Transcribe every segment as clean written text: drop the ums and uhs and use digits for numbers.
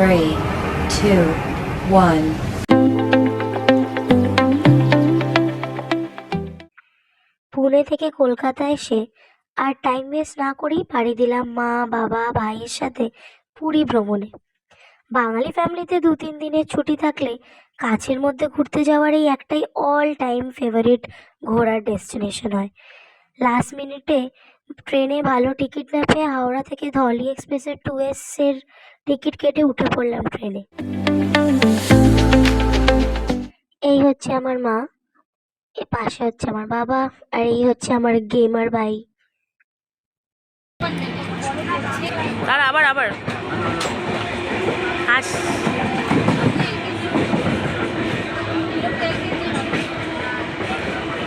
3, 2, 1. পুনে থেকে কলকাতা এসে আর time waste না করেই পাড়ি দিলাম মা বাবা ভাইয়ের সাথে পুরী ভ্রমণে। বাঙালি ফ্যামিলিতে 2-3 দিনের ছুটি থাকলে কাছের মধ্যে ঘুরতে যাওয়ার এই একটাই অল টাইম ফেভারিট ঘোরার ডেস্টিনেশন হয়। লাস্ট মিনিটে ট্রেনে ভালো টিকিট না পেয়ে হাওড়া থেকে ধলি এক্সপ্রেসের 2S এর টিকিট কেটে উঠে পড়লাম ট্রেনে। এই হচ্ছে আমার মা, এ পাশে হচ্ছে আমার বাবা, আর এই হচ্ছে আমার গেমার ভাই। আর আবার আবার হাস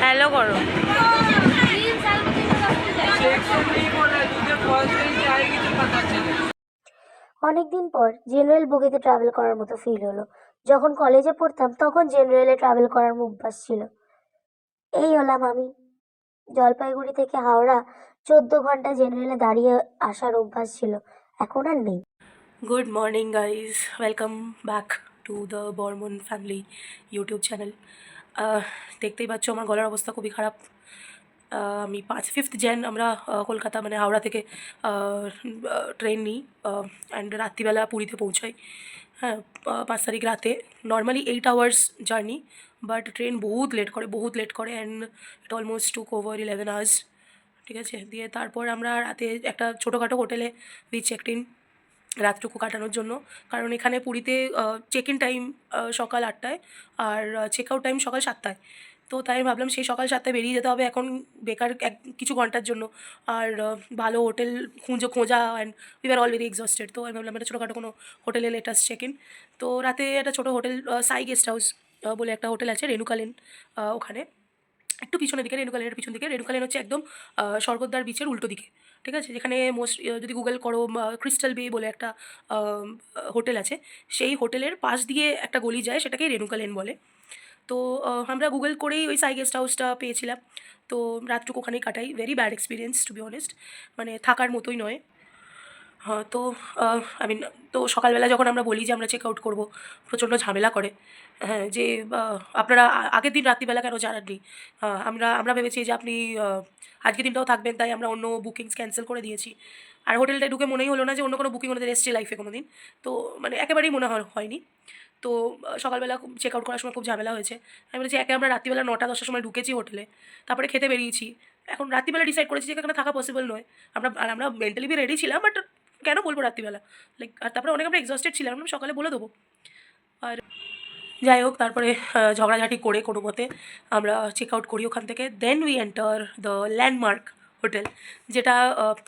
হ্যালো করো। অনেকদিন পর জেনারেল বগিতে ট্রাভেল করার মতো ফিল হলো। যখন কলেজে পড়তাম তখন জেনারেলে ট্রাভেল করার অভ্যাস ছিল। এই হলাম আমি। জলপাইগুড়ি থেকে হাওড়া 14 ঘন্টা জেনারেলে দাঁড়িয়ে আসার অভ্যাস ছিল, এখন আর নেই। Good morning guys, welcome back to the Barman family YouTube channel. দেখতেই পাচ্ছ আমার গলার অবস্থা খুবই খারাপ। আমি 5 জন আমরা কলকাতা মানে হাওড়া থেকে ট্রেন নিই অ্যান্ড রাত্রিবেলা পুরীতে পৌঁছাই। হ্যাঁ, 5 তারিখ রাতে। Normally 8 hours journey, but train বহুত লেট করে and it almost took over 11 hours. ঠিক আছে, দিয়ে তারপর আমরা রাতে একটা ছোটোখাটো হোটেলে চেকড ইন রাতটুকু কাটানোর জন্য। কারণ এখানে পুরীতে চেক ইন টাইম সকাল 8টায় আর চেক আউট টাইম সকাল 7টায়। তো তাই ভাবলাম সেই সকাল 7টায় বেরিয়ে যেতে হবে এখন বেকার কিছু ঘন্টার জন্য। আর ভালো হোটেল খোঁজা and we are all very exhausted. তো আমি ভাবলাম একটা ছোটোখাটো কোনো হোটেলে লেটাস চেক ইন। তো রাতে একটা ছোটো হোটেল সাই গেস্ট হাউস বলে একটা হোটেল আছে রেণুকা লেন, ওখানে একটু পিছনের দিকে, রেণুকা লেনের পিছন দিকে। রেণুকা লেন হচ্ছে একদম স্বর্গদ্বার বিচের উল্টো দিকে। ঠিক আছে, যেখানে যদি গুগল করো ক্রিস্টাল বে বলে একটা হোটেল আছে, সেই হোটেলের পাশ দিয়ে একটা গলি যায়, সেটাকেই রেণুকা লেন বলে। তো আমরা গুগল করেই ওই সাই গেস্ট হাউসটা পেয়েছিলাম। তো রাতটুকু ওখানেই কাটাই। Very bad experience to be honest, মানে থাকার মতোই নয়। হ্যাঁ, তো আই মিন, তো সকালবেলা যখন আমরা বলি যে আমরা চেক আউট করবো, প্রচণ্ড ঝামেলা করে। হ্যাঁ, যে আপনারা আগের দিন রাত্রিবেলা কেন জানাননি? আমরা ভেবেছি যে আপনি আজকের দিনটাও থাকবেন, তাই আমরা অন্য বুকিংস ক্যান্সেল করে দিয়েছি। আর হোটেলটায় ঢুকে মনেই হলো না যে অন্য কোনো বুকিং ওনাদের এসছে লাইফে কোনো দিন। তো মানে একেবারেই মনে হয়নি। তো সকালবেলা চেক আউট করার সময় খুব ঝামেলা হয়েছে। আমি বলেছি, একে আমরা রাত্রিবেলা 9টা-10টার সময় ঢুকেছি হোটেলে, তারপরে খেতে বেরিয়েছি। এখন রাত্রিবেলা ডিসাইড করেছি যে এখানে থাকা পসিবল নয়। আমরা মেন্টালি বি রেডি ছিলাম, বাট কেন বলবো রাত্রিবেলা, লাইক। আর তারপরে অনেক আমরা এক্সস্টেড ছিলাম, আমরা সকালে বলে দেবো। আর যাই হোক, তারপরে ঝগড়াঝাটি করে কোনো মতে আমরা চেক আউট করি ওখান থেকে। Then we enter the landmark hotel, যেটা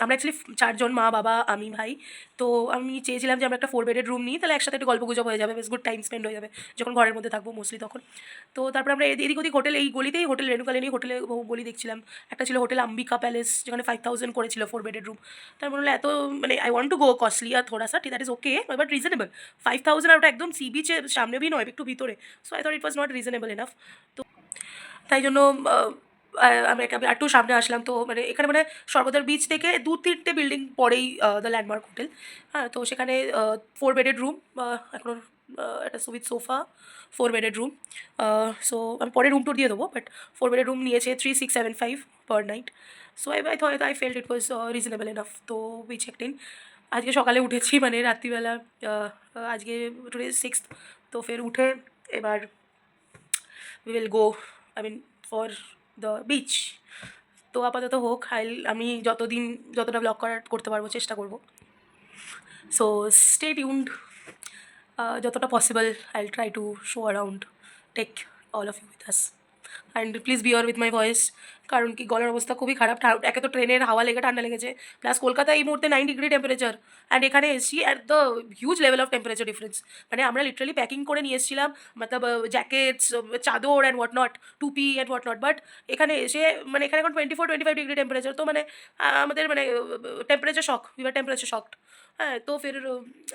আমরা অ্যাকচুয়ালি 4 জন, মা বাবা আমি ভাই। তো আমি চেয়েছিলাম যে আমরা একটা 4 বেডের রুম নিই, তাহলে একসাথে একটু গল্পগুজব হয়ে যাবে, বেশ গুড টাইম স্পেন্ড হয়ে যাবে যখন ঘরের মধ্যে থাকবো মোস্টলি তখন। তো তারপরে আমরা এদিক ওদিক হোটেল, এই গলিতেই হোটেল রেণুকা লেনেই হোটেলে গলি দেখছিলাম। একটা ছিল হোটেল আম্বিকা প্যালেস, যেখানে 5,000 করেছিল 4 বেডের রুম। তার মনে হলো এত, মানে I want to go costly আর থোড়া সা, that is okay but reasonable. 5,000 আর ওটা একদম সি বিচের সামনে বি নয়, একটু ভিতরে। So I thought it was not reasonable enough. তো তাই জন্য আমি একটু সামনে আসলাম। তো মানে এখানে মানে সর্বদার বিচ থেকে 2-3টে বিল্ডিং পরেই দ্য ল্যান্ডমার্ক হোটেল। হ্যাঁ, তো সেখানে 4 বেডের রুম, এখন একটা উইথ সোফা, 4 বেডের রুম। সো আমি পরে রুম টুর দিয়ে দেবো, বাট 4 বেডের রুম নিয়েছে 3,675 per night. So I felt it was reasonable enough. তো উই চেকড ইন। আজকে সকালে উঠেছি, মানে রাত্রিবেলা। আজকে টুডে 6th। তো ফের উঠে এবার we will go, I mean, for the beach. তো আপাতত হোক, আমি যতটা ব্লগ করতে পারবো চেষ্টা করব। সো স্টে টিউনড, যতটা possible I will try to show around, take all of you with us. And please bear with my voice, কারণ কি গলার অবস্থা খুবই খারাপ। একে তো ট্রেনের হাওয়া লেগে ঠান্ডা লেগেছে, প্লাস কলকাতায় এই মুহূর্তে 9 ডিগ্রি টেম্পারেচার, অ্যান্ড এখানে এসছি at the huge level of temperature difference. মানে আমরা লিটারালি প্যাকিং করে নিয়ে এসেছিলাম, মতলব জ্যাকেটস, চাদর অ্যান্ড হোয়াট নট, টুপি অ্যান্ড হোয়াট নট। বাট এখানে এসে, মানে এখানে এখন 24-25 ডিগ্রি টেম্পারেচার। তো মানে আমাদের মানে temperature shock, we are temperature shocked. হ্যাঁ, তো ফের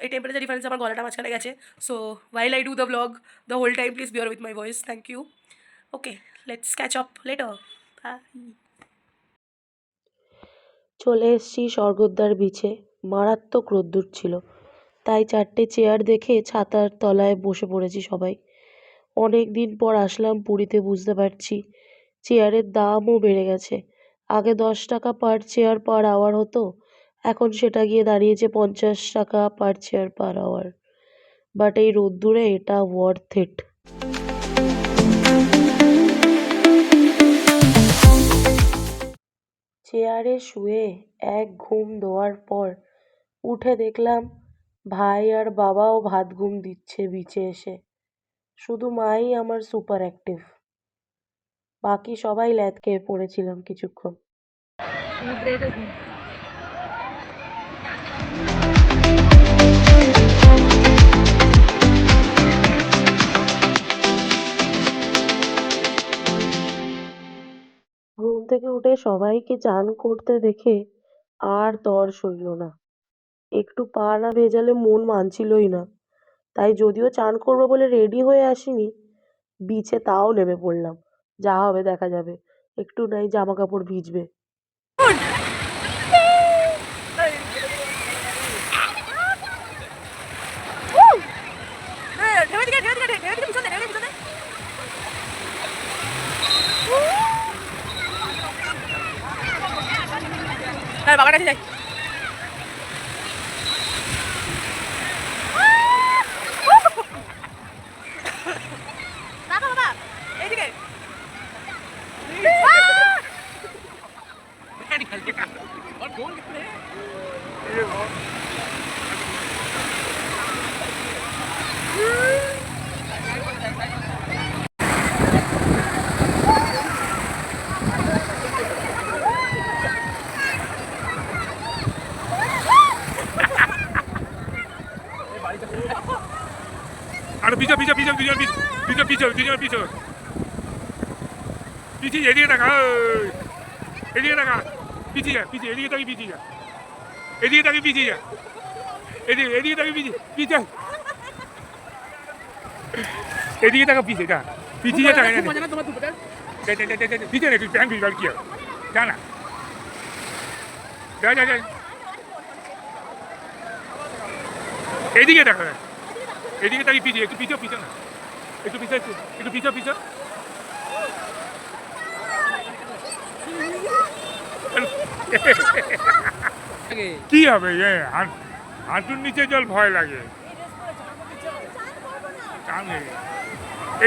এই টেম্পারেচার ডিফারেন্স আমার গলাটা মাঝখানে গেছে। So while I do the vlog the whole time, please bear with my voice. Thank you. Okay, let's catch up later. Bye. চলে এসেছি স্বর্গদ্বার বিচে। মারাত্মক রোদ্দুর ছিল, তাই 4টে চেয়ার দেখে ছাতার তলায় বসে পড়েছি সবাই। অনেক দিন পর আসলাম পুরীতে, বুঝতে পারছি চেয়ারের দামও বেড়ে গেছে। আগে 10 টাকা পার চেয়ার পার আওয়ার হতো, এখন সেটা গিয়ে দাঁড়িয়েছে 50 টাকা পার চেয়ার পার আওয়ার। বাট এই রোদ্দুরে এটা ওয়ার্থ ইট। চেয়ারে শুয়ে এক ঘুম দেওয়ার পর উঠে দেখলাম ভাই আর বাবাও ভাত ঘুম দিচ্ছে বিচে এসে। শুধু মাই আমার সুপার অ্যাক্টিভ, বাকি সবাই ল্যাদ খেয়ে পড়েছিলাম কিছুক্ষণ। ঘুম থেকে উঠে সবাইকে চান করতে দেখে আর তর সইল না। একটু পা না ভেজালে মন মানছিলই না। তাই যদিও চান করবো বলে রেডি হয়ে আসিনি, বিচে তাও নেমে পড়লাম। যা হবে দেখা যাবে, একটু নাই জামা কাপড় ভিজবে। বাবার কাছে যাই। আরে পিছন পিছন পিছন পিছন পিছন পিছন পিছন পিছন পিছিয়ে এদিকে টাকা, এদিকে টাকা, পিছিয়ে যা, পিছিয়ে এদিকে তাকে পিছিয়ে যা, এদিকে তাকে পিছিয়ে যা, এদিকে এদিকে তাকে পিছিয়ে পিছিয়ে এদিকে টাকা পিছিয়ে যা, পিছিয়ে যা টাকা পিছিয়ে তুই প্যান্ট ভিজবার কি যা না, যা যা যা, এদিকে টাকা, এদিকে তাকে পিছিয়ে, একটু পিছিয়ে পিছন, একটু পিছিয়ে, একটু পিছিয়ে পিছন। কি হবে হাঁটুর নিচে জল ভয় লাগে।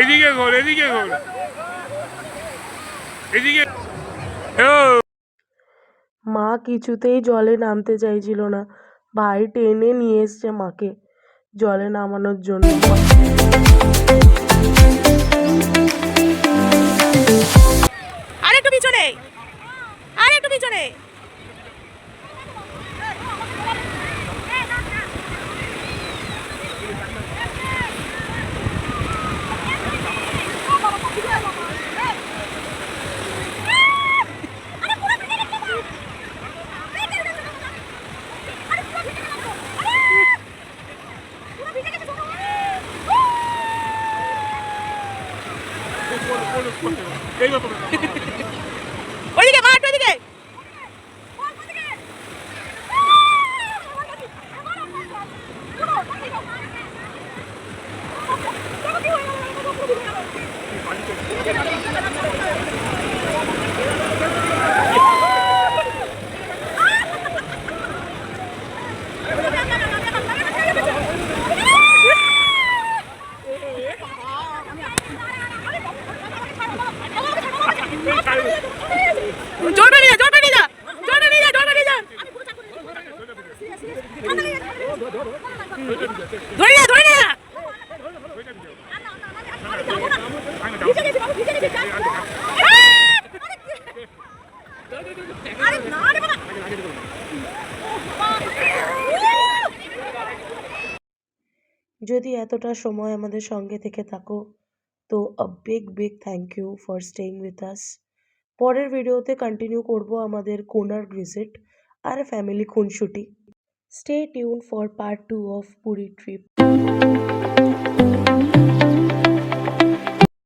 এদিকে ঘোর, এদিকে ঘোর, এদিকে। মা কিছুতেই জলে নামতে চাইছিল না। ভাই টেনে নিয়ে এসছে মাকে জলে নামানোর জন্য। আরেকটু পিছনে, আরেকটু পিছনে। ওইদিকে মাঠ, ওইদিকে। জোরটা নিয়ে যা, জোরটা নিয়ে যা, জোরটা নিয়ে যা, জোরটা নিয়ে যা। ধরে নিয়ে, ধরে নিয়ে যা। যদি এতটা সময় আমাদের সঙ্গে থেকে থাকো তো big big thank you for staying with us. পরের ভিডিওতে কন্টিনিউ করব আমাদের কোনার্ক ভিজিট আর ফ্যামিলি খুনসুটি। Stay tune for part 2 of Puri trip.